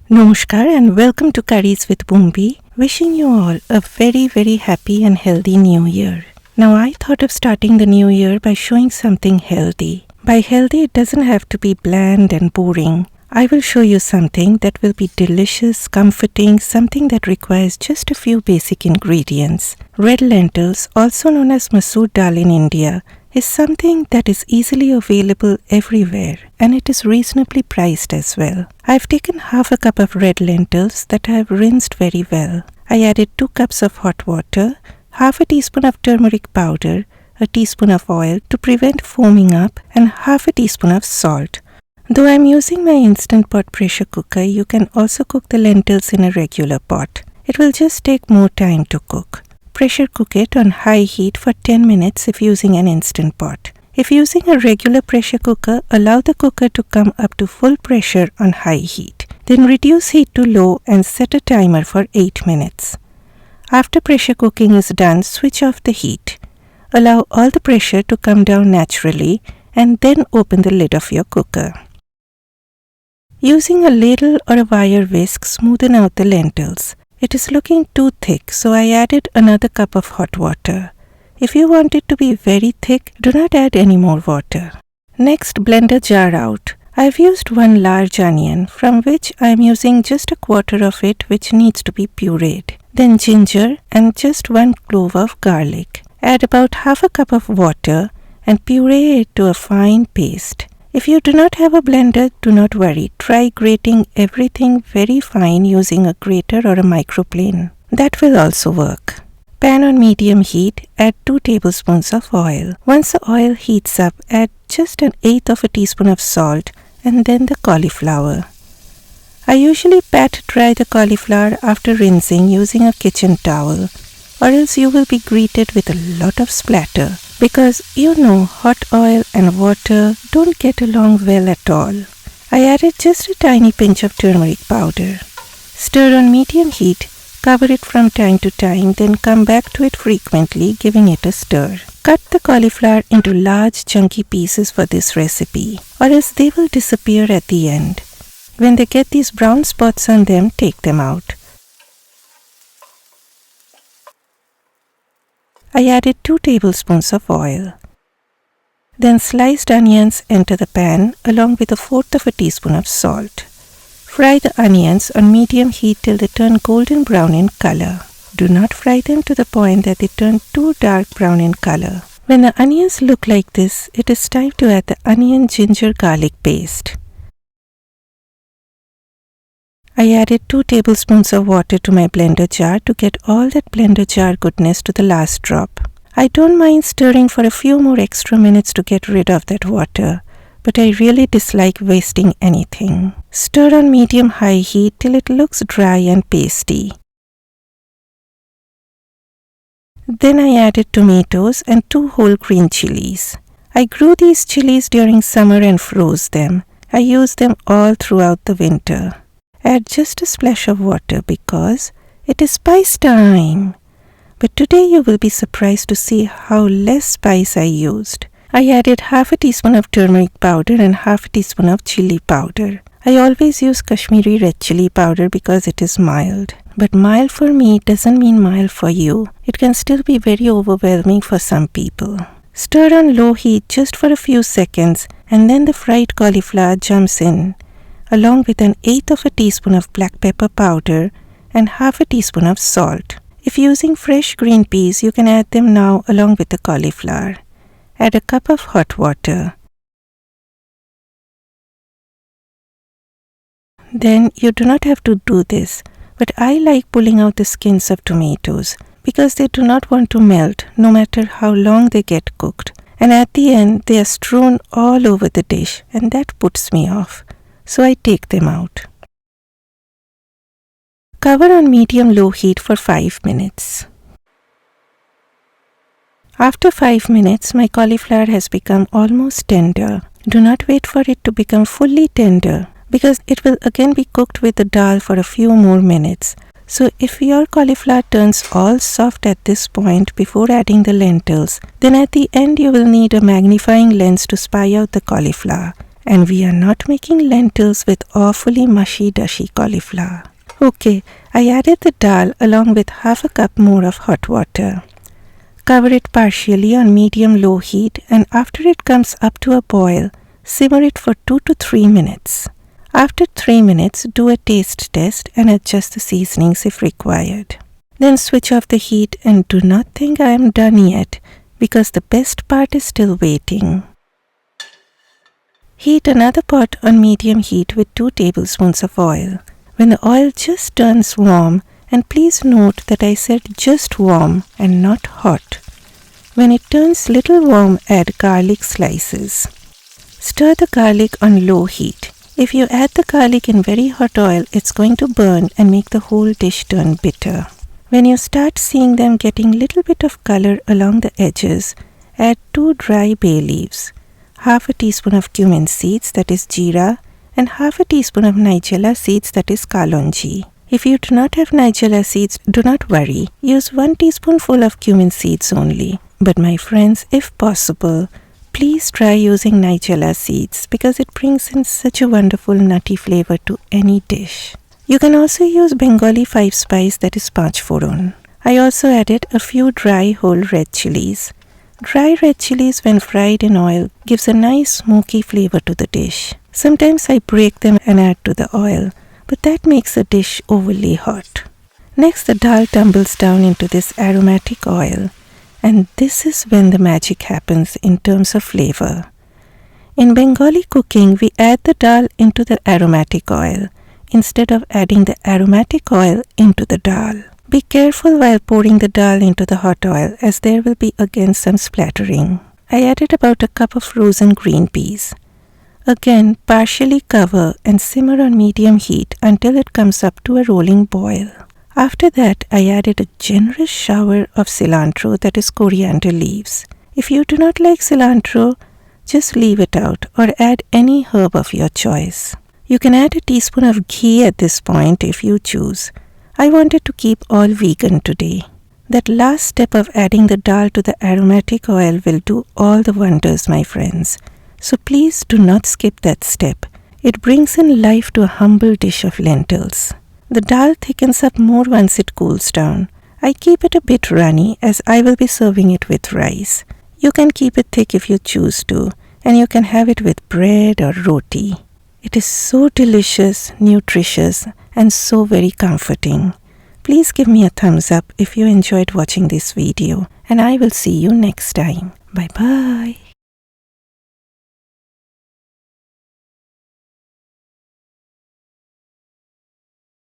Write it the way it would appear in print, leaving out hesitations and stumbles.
Namaskar and welcome to Curries with Bumbi. Wishing you all a very happy and healthy new year. Now I thought of starting the new year by showing something healthy. By healthy it doesn't have to be bland and boring. I will show you something that will be delicious, comforting, something that requires just a few basic ingredients. Red lentils, also known as Masoor Dal in India, is something that is easily available everywhere and it is reasonably priced as well. I've taken half a cup of red lentils that I have rinsed very well. I added 2 cups of hot water, half a teaspoon of turmeric powder, a teaspoon of oil to prevent foaming up, and half a teaspoon of salt. Though I'm using my Instant Pot pressure cooker, you can also cook the lentils in a regular pot. It will just take more time to cook. Pressure cook it on high heat for 10 minutes if using an Instant Pot. If using a regular pressure cooker, allow the cooker to come up to full pressure on high heat. Then reduce heat to low and set a timer for 8 minutes. After pressure cooking is done, switch off the heat. Allow all the pressure to come down naturally and then open the lid of your cooker. Using a ladle or a wire whisk, smoothen out the lentils. It is looking too thick, so I added another cup of hot water. If you want it to be very thick, do not add any more water. Next, blend a jar out. I have used 1 large onion, from which I am using just a quarter of it which needs to be pureed. Then ginger and just 1 clove of garlic. Add about half a cup of water and puree it to a fine paste. If you do not have a blender, do not worry. Try grating everything very fine using a grater or a microplane. That will also work. Pan on medium heat, add 2 tablespoons of oil. Once the oil heats up, add just 1/8 of a teaspoon of salt and then the cauliflower. I usually pat dry the cauliflower after rinsing using a kitchen towel, or else you will be greeted with a lot of splatter. Because you know hot oil and water don't get along well at all. I added just a tiny pinch of turmeric powder. Stir on medium heat, cover it from time to time, then come back to it frequently, giving it a stir. Cut the cauliflower into large chunky pieces for this recipe, or else they will disappear at the end. When they get these brown spots on them, take them out. I added 2 tablespoons of oil. Then sliced onions enter the pan along with 1/4 of a teaspoon of salt. Fry the onions on medium heat till they turn golden brown in color. Do not fry them to the point that they turn too dark brown in color. When the onions look like this, it is time to add the onion ginger garlic paste. I added 2 tablespoons of water to my blender jar to get all that blender jar goodness to the last drop. I don't mind stirring for a few more extra minutes to get rid of that water, but I really dislike wasting anything. Stir on medium-high heat till it looks dry and pasty. Then I added tomatoes and 2 whole green chillies. I grew these chillies during summer and froze them. I used them all throughout the winter. Add just a splash of water because it is spice time. But today you will be surprised to see how less spice I used. I added half a teaspoon of turmeric powder and half a teaspoon of chilli powder. I always use Kashmiri red chilli powder because it is mild. But mild for me doesn't mean mild for you. It can still be very overwhelming for some people. Stir on low heat just for a few seconds and then the fried cauliflower jumps in, along with 1/8 of a teaspoon of black pepper powder and half a teaspoon of salt. If using fresh green peas, you can add them now along with the cauliflower. Add a cup of hot water. Then you do not have to do this, but I like pulling out the skins of tomatoes because they do not want to melt no matter how long they get cooked. And at the end, they are strewn all over the dish and that puts me off. So I take them out. Cover on medium-low heat for 5 minutes. After 5 minutes, my cauliflower has become almost tender. Do not wait for it to become fully tender because it will again be cooked with the dal for a few more minutes. So if your cauliflower turns all soft at this point before adding the lentils, then at the end you will need a magnifying lens to spy out the cauliflower. And we are not making lentils with awfully mushy dushy cauliflower. Okay, I added the dal along with half a cup more of hot water. Cover it partially on medium-low heat, and after it comes up to a boil, simmer it for 2 to 3 minutes. After 3 minutes, do a taste test and adjust the seasonings if required. Then switch off the heat and do not think I am done yet, because the best part is still waiting. Heat another pot on medium heat with 2 tablespoons of oil. When the oil just turns warm, and please note that I said just warm and not hot. When it turns little warm, add garlic slices. Stir the garlic on low heat. If you add the garlic in very hot oil, it's going to burn and make the whole dish turn bitter. When you start seeing them getting little bit of color along the edges, add 2 dry bay leaves, half a teaspoon of cumin seeds, that is jeera, and half a teaspoon of nigella seeds, that is kalonji. If you do not have nigella seeds, do not worry. Use 1 teaspoonful of cumin seeds only. But my friends, if possible, please try using nigella seeds because it brings in such a wonderful nutty flavor to any dish. You can also use Bengali 5 spice, that is panch foron. I also added a few dry whole red chillies. Dry red chillies when fried in oil gives a nice smoky flavor to the dish. Sometimes I break them and add to the oil, but that makes the dish overly hot. Next, the dal tumbles down into this aromatic oil, and this is when the magic happens in terms of flavor. In Bengali cooking, we add the dal into the aromatic oil instead of adding the aromatic oil into the dal. Be careful while pouring the dal into the hot oil, as there will be again some splattering. I added about a cup of frozen green peas. Again, partially cover and simmer on medium heat until it comes up to a rolling boil. After that, I added a generous shower of cilantro, that is coriander leaves. If you do not like cilantro, just leave it out or add any herb of your choice. You can add a teaspoon of ghee at this point if you choose. I wanted to keep all vegan today. That last step of adding the dal to the aromatic oil will do all the wonders, my friends. So please do not skip that step. It brings in life to a humble dish of lentils. The dal thickens up more once it cools down. I keep it a bit runny as I will be serving it with rice. You can keep it thick if you choose to, and you can have it with bread or roti. It is so delicious, nutritious, and so very comforting. Please give me a thumbs up if you enjoyed watching this video, and I will see you next time. Bye bye.